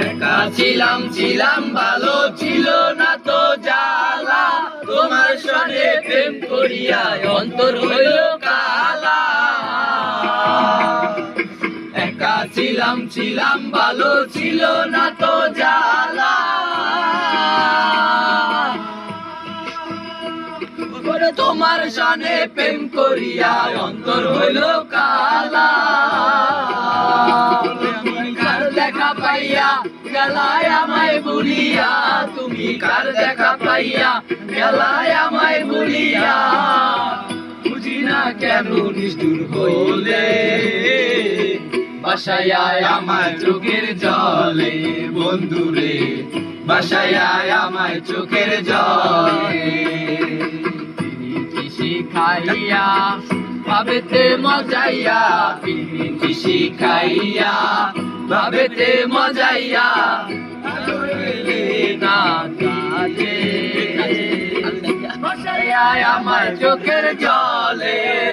একা ছিলাম ছিলাম ভালো ছিল না তো জ্বালা, তোমার সনে প্রেম করিয়া অন্তর হইল কালা। একা ছিলাম ছিলাম ভালো ছিল না তো জ্বালা, তোমার সনে প্রেম করিয়া অন্তর হইল কালা। কার দেখা পাইয়া গেলায় আমায় ভুলিয়া, তুমি কার দেখা পাইয়া গেলায় আমায় ভুলিয়া, বুঝি না কেন নিষ্ঠুর হইলে বাসায় আমায় চোখের জলে, বন্ধুরে বাসায় আমায় চোখের জলে। শিখাইয়া ভাবেতে মজাইয়া, পিরিতি শিখাইয়া ভাবেতে মজাইয়া, না কাজে বাসায় আমার চোখের জলে।